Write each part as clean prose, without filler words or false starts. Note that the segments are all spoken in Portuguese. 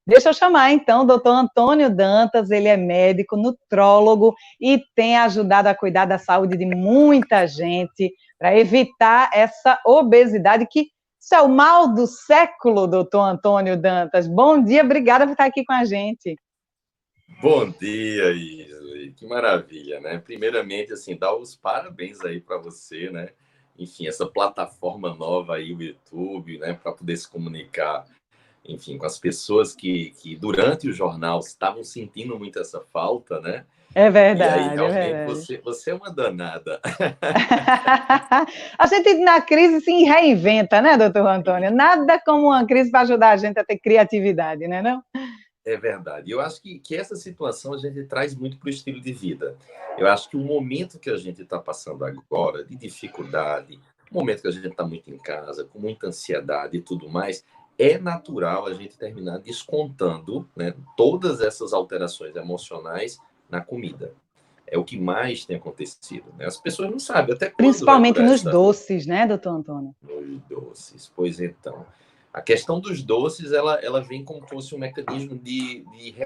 Deixa eu chamar, então, o doutor Antônio Dantas, ele é médico, nutrólogo e tem ajudado a cuidar da saúde de muita gente para evitar essa obesidade, que isso é o mal do século, doutor Antônio Dantas. Bom dia, obrigada por estar aqui com a gente. Bom dia, Isley. Que maravilha, né? Primeiramente, assim, dar os parabéns aí para você, né? Enfim, essa plataforma nova aí, o YouTube, né? Para poder se comunicar, enfim, com as pessoas que durante o jornal estavam sentindo muito essa falta, né? É E aí, verdade, é realmente, verdade. você é uma danada. A gente na crise se reinventa, né, doutor Antônio? Nada como uma crise para ajudar a gente a ter criatividade, né, não? É verdade. Eu acho que essa situação a gente traz muito para o estilo de vida. Eu acho que o momento que a gente está passando agora, de dificuldade, o momento que a gente está muito em casa, com muita ansiedade e tudo mais, é natural a gente terminar descontando, né, todas essas alterações emocionais na comida. É o que mais tem acontecido, né? As pessoas não sabem até quando vai Principalmente durar nos essa doces, né, doutor Antônio? nos doces. Pois então, a questão dos doces, ela vem como se fosse um mecanismo de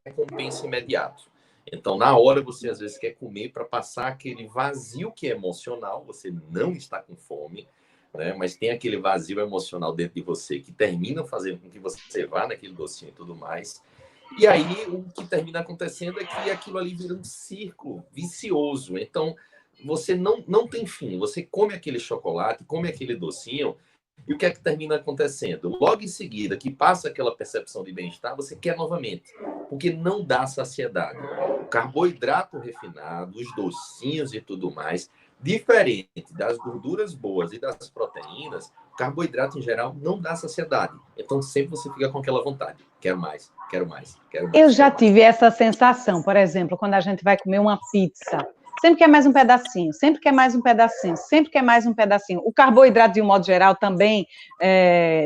recompensa imediato. Então, na hora, você às vezes quer comer para passar aquele vazio que é emocional, você não está com fome, né? Mas tem aquele vazio emocional dentro de você que termina fazendo com que você vá naquele docinho e tudo mais. E aí, o que termina acontecendo é que aquilo ali vira um círculo vicioso. Então, você não tem fim. Você come aquele chocolate, come aquele docinho, e o que é que termina acontecendo? Logo em seguida, que passa aquela percepção de bem-estar, você quer novamente, porque não dá saciedade. O carboidrato refinado, os docinhos e tudo mais, diferente das gorduras boas e das proteínas, o carboidrato em geral não dá saciedade. Então sempre você fica com aquela vontade. Quero mais, quero mais, quero Eu mais, já quero mais. tive essa sensação, por exemplo, quando a gente vai comer uma pizza. Sempre quer mais um pedacinho, sempre quer mais um pedacinho, sempre quer mais um pedacinho. O carboidrato, de um modo geral, também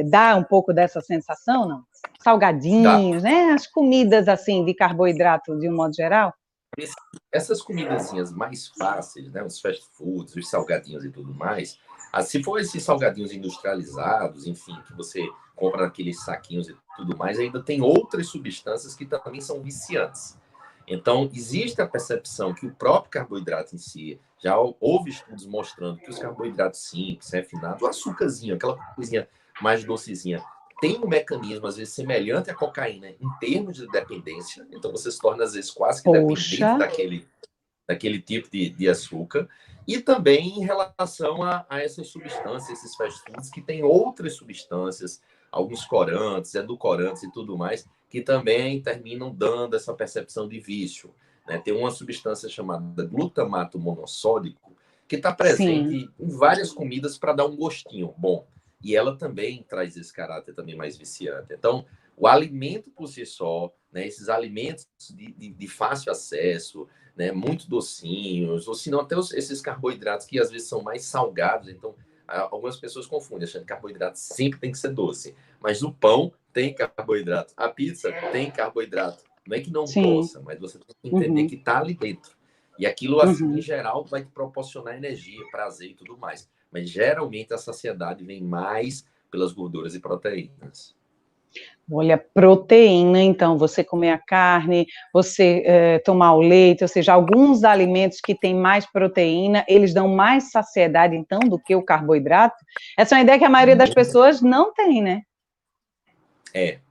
dá um pouco dessa sensação, não? Dá. Salgadinhos, né? As comidas, assim, de carboidrato, de um modo geral. Essas comidazinhas mais fáceis, né, os fast foods, os salgadinhos e tudo mais, se for esses salgadinhos industrializados, enfim, que você compra naqueles saquinhos e tudo mais, ainda tem outras substâncias que também são viciantes. Então, existe a percepção que o próprio carboidrato em si, já houve estudos mostrando que os carboidratos simples, refinados, o açúcarzinho, aquela coisinha mais docezinha, tem um mecanismo, às vezes, semelhante à cocaína em termos de dependência. Então, você se torna, às vezes, quase que Poxa, dependente daquele tipo de açúcar. E também em relação a essas substâncias, esses fast foods, que tem outras substâncias, alguns corantes, edulcorantes e tudo mais, que também terminam dando essa percepção de vício. Né? Tem uma substância chamada glutamato monossódico, que está sim. presente em várias comidas para dar um gostinho bom. E ela também traz esse caráter também mais viciante. Então, o alimento por si só, né, esses alimentos de fácil acesso, né, muito docinhos, ou se não até esses carboidratos que às vezes são mais salgados. Então, algumas pessoas confundem, achando que carboidrato sempre tem que ser doce. Mas o pão tem carboidrato, a pizza tem carboidrato. Não é que não Sim. possa, mas você tem que entender Uhum, que está ali dentro. E aquilo, assim, em uhum. geral, vai te proporcionar energia, prazer e tudo mais. Mas geralmente a saciedade vem mais pelas gorduras e proteínas. Olha, proteína, então, você comer a carne, você tomar o leite, ou seja, alguns alimentos que têm mais proteína, eles dão mais saciedade, então, do que o carboidrato. Essa é uma ideia que a maioria das pessoas não tem, né?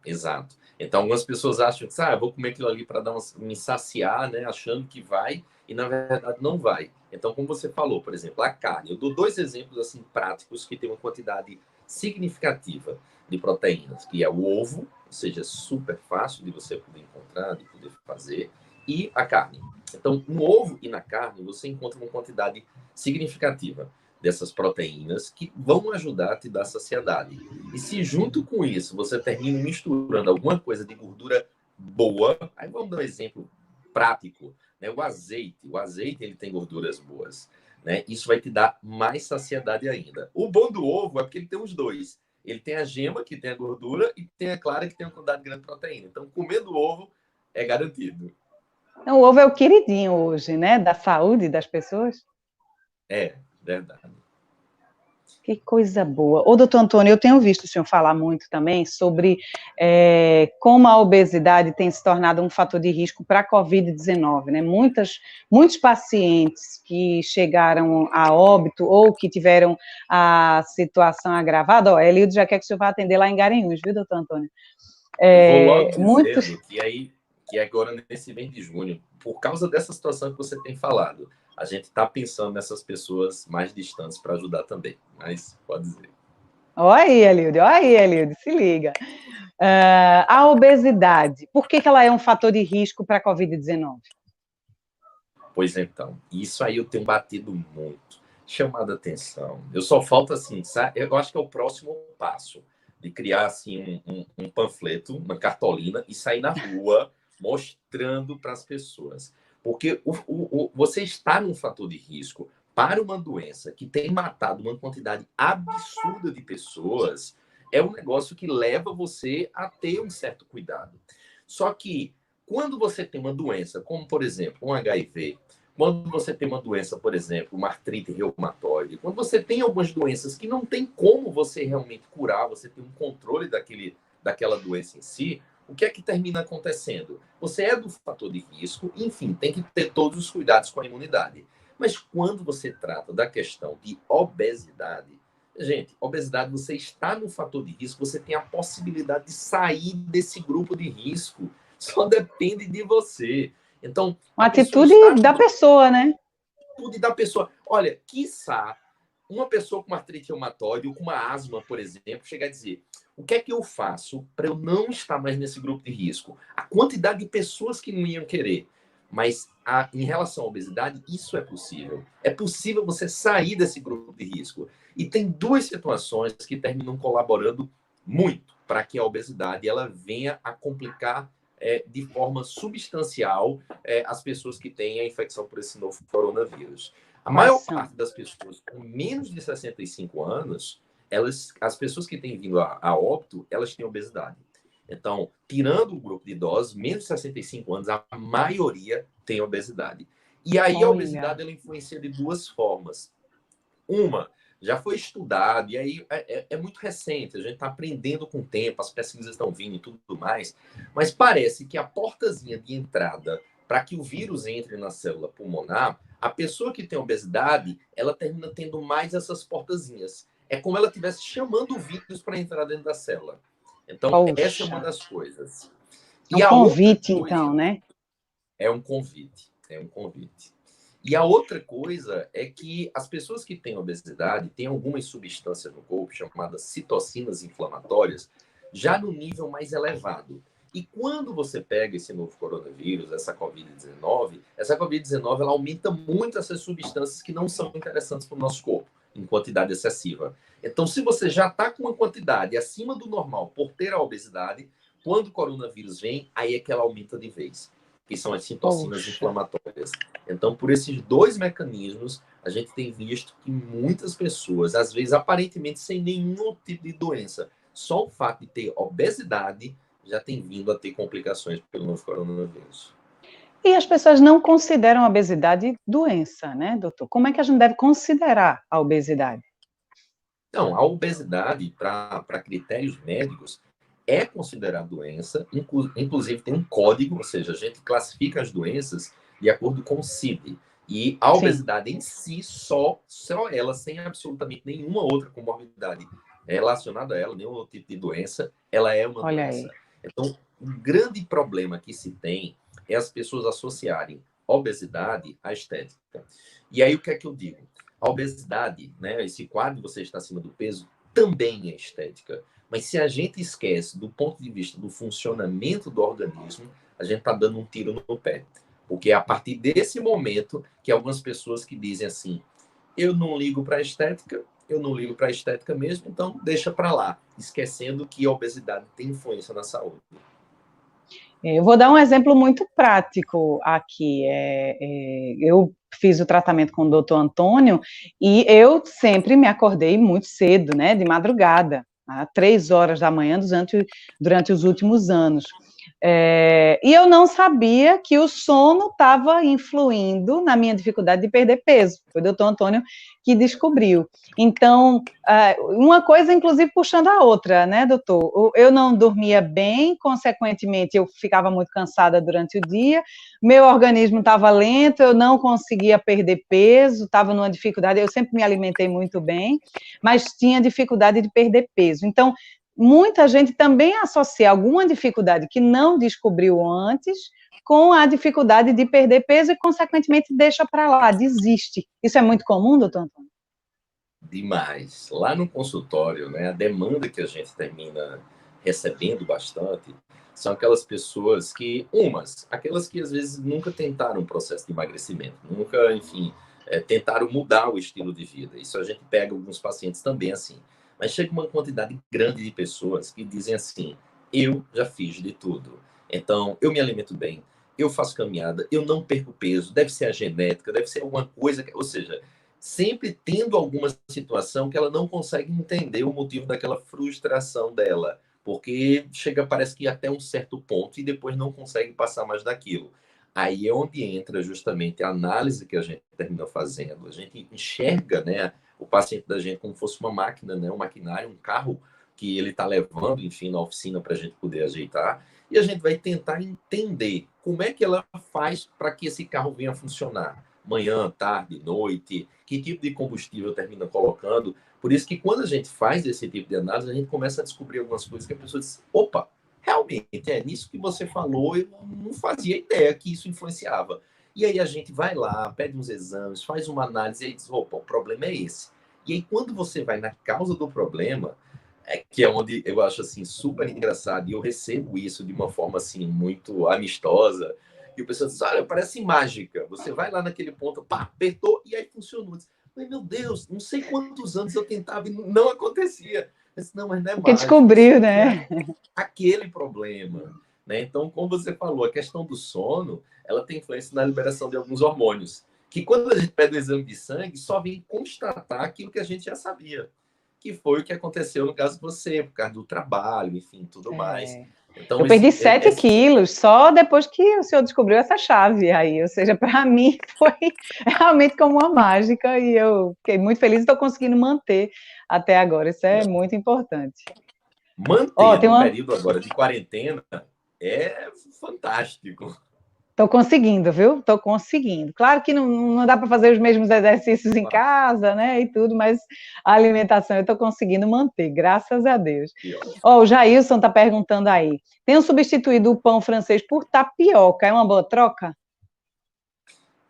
Exato. Então, algumas pessoas acham que, eu vou comer aquilo ali para me saciar, né? Achando que vai, e na verdade não vai. Então, como você falou, por exemplo, a carne. Eu dou dois exemplos assim práticos que tem uma quantidade significativa de proteínas, que é o ovo, ou seja, super fácil de você poder encontrar, de poder fazer, e a carne. Então, no ovo e na carne, você encontra uma quantidade significativa dessas proteínas que vão ajudar a te dar saciedade. E se junto com isso você termina misturando alguma coisa de gordura boa, aí vamos dar um exemplo prático, né? O azeite ele tem gorduras boas, né? Isso vai te dar mais saciedade ainda. O bom do ovo é porque ele tem os dois. Ele tem a gema, que tem a gordura, e tem a clara, que tem uma quantidade grande de proteína. Então, comendo ovo é garantido. Então, o ovo é o queridinho hoje, né? Da saúde das pessoas. É, verdade. Que coisa boa. Ô, doutor Antônio, eu tenho visto o senhor falar muito também sobre como a obesidade tem se tornado um fator de risco para a Covid-19, né? Muitos pacientes que chegaram a óbito ou que tiveram a situação agravada, ó, Eliud já quer que o senhor vá atender lá em Garanhuns, viu, doutor Antônio? Eu vou logo dizendo Muitos... que agora, nesse mês de junho, por causa dessa situação que você tem falado, a gente está pensando nessas pessoas mais distantes para ajudar também, mas pode dizer. Olha aí, Eliud, se liga. A obesidade, por que ela é um fator de risco para a Covid-19? Pois então, isso aí eu tenho batido muito, chamado a atenção. Eu só falta assim, sabe? Eu acho que é o próximo passo, de criar assim um panfleto, uma cartolina e sair na rua mostrando para as pessoas. Porque você está num fator de risco para uma doença que tem matado uma quantidade absurda de pessoas, é um negócio que leva você a ter um certo cuidado. Só que quando você tem uma doença, como por exemplo um HIV, quando você tem uma doença, por exemplo, uma artrite reumatoide, quando você tem algumas doenças que não tem como você realmente curar, você tem um controle daquela doença em si, o que é que termina acontecendo? Você é do fator de risco, enfim, tem que ter todos os cuidados com a imunidade. Mas quando você trata da questão de obesidade, gente, obesidade, você está no fator de risco, você tem a possibilidade de sair desse grupo de risco. Só depende de você. Então, uma atitude da pessoa, né? Atitude da pessoa. Olha, quiçá uma pessoa com artrite reumatoide ou com uma asma, por exemplo, chegar a dizer: o que é que eu faço para eu não estar mais nesse grupo de risco? A quantidade de pessoas que não iam querer. Mas em relação à obesidade, isso é possível. É possível você sair desse grupo de risco. E tem duas situações que terminam colaborando muito para que a obesidade ela venha a complicar de forma substancial as pessoas que têm a infecção por esse novo coronavírus. A maior parte das pessoas com menos de 65 anos, as pessoas que têm vindo a óbito, elas têm obesidade. Então, tirando o grupo de idosos, menos de 65 anos, a maioria tem obesidade. E aí a obesidade ela influencia de duas formas. Uma, já foi estudado, e aí é muito recente, a gente está aprendendo com o tempo, as pesquisas estão vindo e tudo mais, mas parece que a portazinha de entrada para que o vírus entre na célula pulmonar, a pessoa que tem obesidade, ela termina tendo mais essas portazinhas. É como ela estivesse chamando o vírus para entrar dentro da célula. Então, essa é uma das coisas. E um convite, então, né? É um convite. E a outra coisa é que as pessoas que têm obesidade têm algumas substâncias no corpo chamadas citocinas inflamatórias, já no nível mais elevado. E quando você pega esse novo coronavírus, essa Covid-19, ela aumenta muito essas substâncias que não são interessantes para o nosso corpo, em quantidade excessiva. Então, se você já está com uma quantidade acima do normal por ter a obesidade, quando o coronavírus vem, aí é que ela aumenta de vez, que são as citocinas inflamatórias. Então, por esses dois mecanismos, a gente tem visto que muitas pessoas, às vezes aparentemente sem nenhum tipo de doença, só o fato de ter obesidade já tem vindo a ter complicações pelo novo coronavírus. E as pessoas não consideram a obesidade doença, né, doutor? Como é que a gente deve considerar a obesidade? Não, a obesidade, para critérios médicos, é considerada doença, inclusive tem um código, ou seja, a gente classifica as doenças de acordo com o CID. E a obesidade em si, só ela, sem absolutamente nenhuma outra comorbidade relacionada a ela, nenhum outro tipo de doença, ela é uma doença. Então, um grande problema que se tem é as pessoas associarem obesidade à estética. E aí, o que é que eu digo? A obesidade, né, esse quadro de você está acima do peso, também é estética. Mas se a gente esquece do ponto de vista do funcionamento do organismo, a gente está dando um tiro no pé. Porque é a partir desse momento que algumas pessoas que dizem assim, eu não ligo para a estética, mesmo, então deixa para lá, esquecendo que a obesidade tem influência na saúde. Eu vou dar um exemplo muito prático aqui. Eu fiz o tratamento com o doutor Antônio e eu sempre me acordei muito cedo, né, de madrugada, às 3 horas da manhã durante os últimos anos. E eu não sabia que o sono estava influindo na minha dificuldade de perder peso. Foi o doutor Antônio que descobriu. Então, uma coisa, inclusive, puxando a outra, né, doutor? Eu não dormia bem, consequentemente, eu ficava muito cansada durante o dia, meu organismo estava lento, eu não conseguia perder peso, estava numa dificuldade, eu sempre me alimentei muito bem, mas tinha dificuldade de perder peso. Então, muita gente também associa alguma dificuldade que não descobriu antes com a dificuldade de perder peso e, consequentemente, deixa para lá, desiste. Isso é muito comum, doutor Antônio? Demais. Lá no consultório, né, a demanda que a gente termina recebendo bastante são aquelas pessoas que, aquelas que às vezes nunca tentaram um processo de emagrecimento, nunca, enfim, tentaram mudar o estilo de vida. Isso a gente pega alguns pacientes também assim. Mas chega uma quantidade grande de pessoas que dizem assim: eu já fiz de tudo. Então, eu me alimento bem, eu faço caminhada, eu não perco peso, deve ser a genética, deve ser alguma coisa, ou seja, sempre tendo alguma situação que ela não consegue entender o motivo daquela frustração dela, porque chega, parece que até um certo ponto e depois não consegue passar mais daquilo. Aí é onde entra justamente a análise que a gente termina fazendo. A gente enxerga, né, o paciente da gente como fosse uma máquina, né, um maquinário, um carro que ele está levando, enfim, na oficina para a gente poder ajeitar. E a gente vai tentar entender como é que ela faz para que esse carro venha a funcionar manhã, tarde, noite, que tipo de combustível termina colocando. Por isso que quando a gente faz esse tipo de análise, a gente começa a descobrir algumas coisas que a pessoa diz: opa, realmente, é nisso que você falou, eu não fazia ideia que isso influenciava. E aí a gente vai lá, pede uns exames, faz uma análise e aí diz: opa, o problema é esse. E aí quando você vai na causa do problema, que é onde eu acho assim super engraçado, e eu recebo isso de uma forma assim muito amistosa, e o pessoal diz: olha, parece mágica. Você vai lá naquele ponto, pá, apertou e aí funcionou. Mas, meu Deus, não sei quantos anos eu tentava e não acontecia. Eu disse: não, mas não é Porque mágica, isso descobriu, aqui é né? aquele problema. Né? Então, como você falou, a questão do sono, ela tem influência na liberação de alguns hormônios, que quando a gente pede o exame de sangue, só vem constatar aquilo que a gente já sabia, que foi o que aconteceu no caso de você, por causa do trabalho, enfim, tudo mais. Então, Eu perdi 7 quilos só depois que o senhor descobriu essa chave aí. Ou seja, para mim foi realmente como uma mágica e eu fiquei muito feliz e estou conseguindo manter até agora. Isso é muito importante. manter num período agora de quarentena é fantástico. Estou conseguindo, viu? Estou conseguindo. Claro que não dá para fazer os mesmos exercícios em casa, né? E tudo, mas a alimentação eu estou conseguindo manter, graças a Deus. O Jailson está perguntando aí: tenho substituído o pão francês por tapioca, é uma boa troca?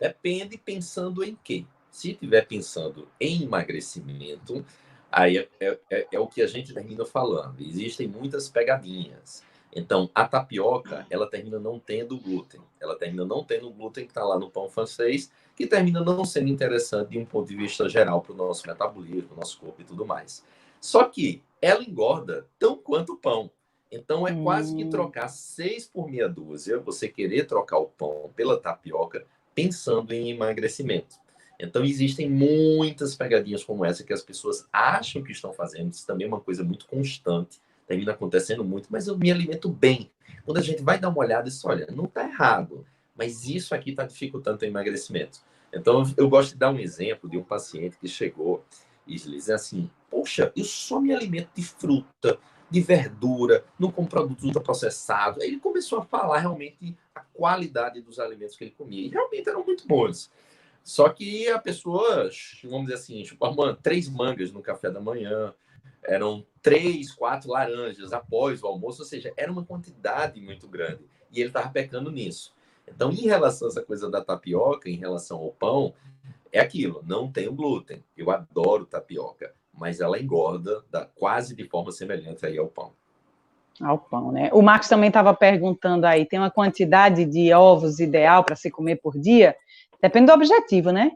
Depende pensando em quê. Se estiver pensando em emagrecimento, aí é o que a gente termina falando. Existem muitas pegadinhas. Então, a tapioca, ela termina não tendo glúten. Ela termina não tendo o glúten que está lá no pão francês, que termina não sendo interessante de um ponto de vista geral para o nosso metabolismo, nosso corpo e tudo mais. Só que ela engorda tão quanto o pão. Então, é quase que trocar 6 por meia dúzia, você querer trocar o pão pela tapioca, pensando em emagrecimento. Então, existem muitas pegadinhas como essa que as pessoas acham que estão fazendo. Isso também é uma coisa muito constante, termina acontecendo muito, mas eu me alimento bem. Quando a gente vai dar uma olhada, diz: olha, não está errado, mas isso aqui está dificultando o emagrecimento. Então, eu gosto de dar um exemplo de um paciente que chegou e diz assim: poxa, eu só me alimento de fruta, de verdura, não com produtos ultraprocessados. Aí ele começou a falar realmente a qualidade dos alimentos que ele comia. E realmente eram muito bons. Só que a pessoa, vamos dizer assim, chupava 3 mangas no café da manhã, eram 3, 4 laranjas após o almoço, ou seja, era uma quantidade muito grande. E ele estava pecando nisso. Então, em relação a essa coisa da tapioca, em relação ao pão, é aquilo, não tem o glúten. Eu adoro tapioca, mas ela engorda quase de forma semelhante aí ao pão. Ao pão, né? O Marcos também estava perguntando aí, tem uma quantidade de ovos ideal para se comer por dia? Depende do objetivo, né?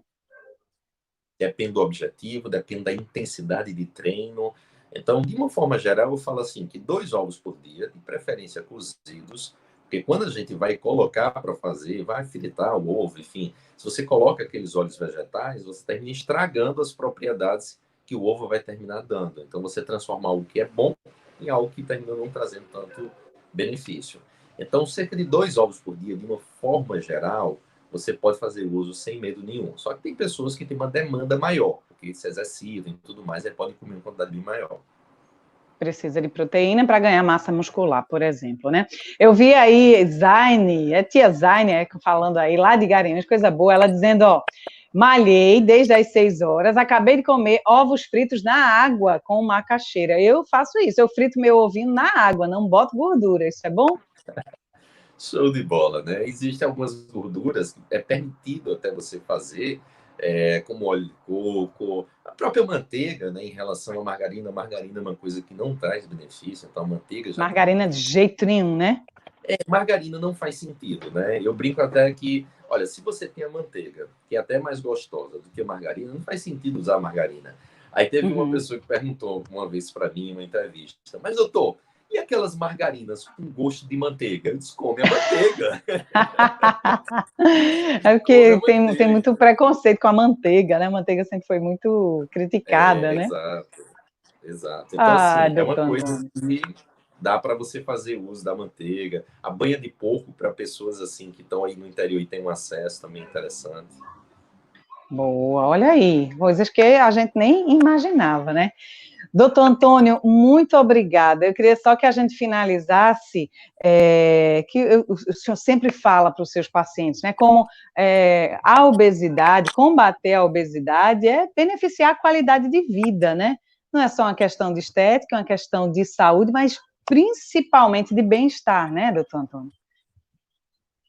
Depende do objetivo, depende da intensidade de treino. Então, de uma forma geral, eu falo assim, que 2 ovos por dia, de preferência cozidos, porque quando a gente vai colocar para fazer, vai fritar o ovo, enfim, se você coloca aqueles óleos vegetais, você termina estragando as propriedades que o ovo vai terminar dando. Então, você transforma algo que é bom em algo que termina não trazendo tanto benefício. Então, cerca de 2 ovos por dia, de uma forma geral, você pode fazer uso sem medo nenhum. Só que tem pessoas que têm uma demanda maior, porque se exercitam e tudo mais, aí podem comer uma quantidade bem maior. Precisa de proteína para ganhar massa muscular, por exemplo, né? Eu vi aí Zaine, tia Zaine, falando aí lá de Garanhuns, coisa boa, ela dizendo, ó, malhei desde as 6 horas, acabei de comer ovos fritos na água com macaxeira. Eu faço isso, eu frito meu ovinho na água, não boto gordura, isso é bom? Show de bola, né? Existem algumas gorduras que é permitido até você fazer, como óleo de coco, a própria manteiga, né? Em relação à margarina, a margarina é uma coisa que não traz benefício, então a manteiga já tem. Margarina de jeito nenhum, né? Margarina não faz sentido, né? Eu brinco até que, olha, se você tem a manteiga, que é até mais gostosa do que a margarina, não faz sentido usar a margarina. Aí teve uma pessoa que perguntou uma vez para mim em uma entrevista, mas doutor, e aquelas margarinas com gosto de manteiga? Eu disse, come a manteiga. É Come a porque tem manteiga. muito preconceito com a manteiga, né? A manteiga sempre foi muito criticada, né? Exato, exato. Então, Ah, assim, é uma doutor coisa Antônio. que dá para você fazer uso da manteiga. A banha de porco para pessoas assim que estão aí no interior e têm um acesso também interessante. Boa, olha aí, coisas que a gente nem imaginava, né? Doutor Antônio, muito obrigada. Eu queria só que a gente finalizasse, o senhor sempre fala para os seus pacientes, né? Como a obesidade, combater a obesidade é beneficiar a qualidade de vida, né? Não é só uma questão de estética, é uma questão de saúde, mas principalmente de bem-estar, né, doutor Antônio?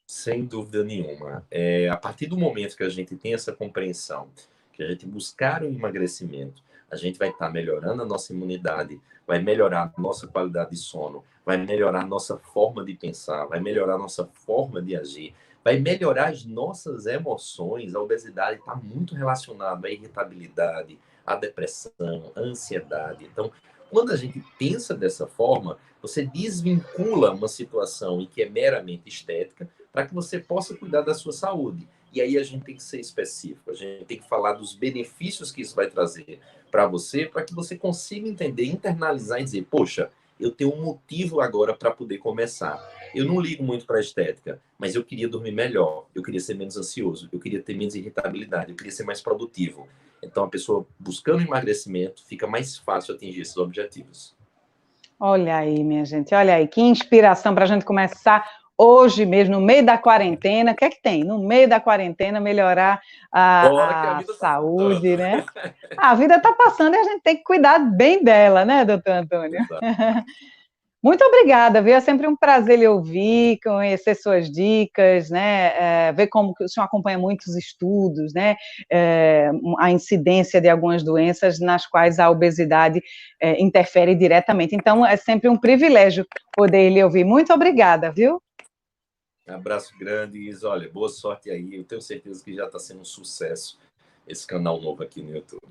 Sem dúvida nenhuma. A partir do momento que a gente tem essa compreensão, que a gente buscar o emagrecimento, a gente vai estar melhorando a nossa imunidade, vai melhorar a nossa qualidade de sono, vai melhorar a nossa forma de pensar, vai melhorar a nossa forma de agir, vai melhorar as nossas emoções. A obesidade está muito relacionada à irritabilidade, à depressão, à ansiedade. Então, quando a gente pensa dessa forma, você desvincula uma situação em que é meramente estética para que você possa cuidar da sua saúde. E aí a gente tem que ser específico, a gente tem que falar dos benefícios que isso vai trazer para que você consiga entender, internalizar e dizer, poxa, eu tenho um motivo agora para poder começar. Eu não ligo muito para a estética, mas eu queria dormir melhor, eu queria ser menos ansioso, eu queria ter menos irritabilidade, eu queria ser mais produtivo. Então, a pessoa buscando emagrecimento, fica mais fácil atingir esses objetivos. Olha aí, minha gente, olha aí, que inspiração para a gente começar hoje mesmo, no meio da quarentena. O que é que tem? No meio da quarentena, melhorar Bora que a a vida tá saúde, passando. né? A vida está passando e a gente tem que cuidar bem dela, né, doutor Antônio? Exato. Muito obrigada, viu? É sempre um prazer lhe ouvir, conhecer suas dicas, né? Ver como que o senhor acompanha muitos estudos, né? A incidência de algumas doenças nas quais a obesidade interfere diretamente. Então, é sempre um privilégio poder lhe ouvir. Muito obrigada, viu? Abraço grande, Isa. Olha, boa sorte aí. Eu tenho certeza que já está sendo um sucesso esse canal novo aqui no YouTube.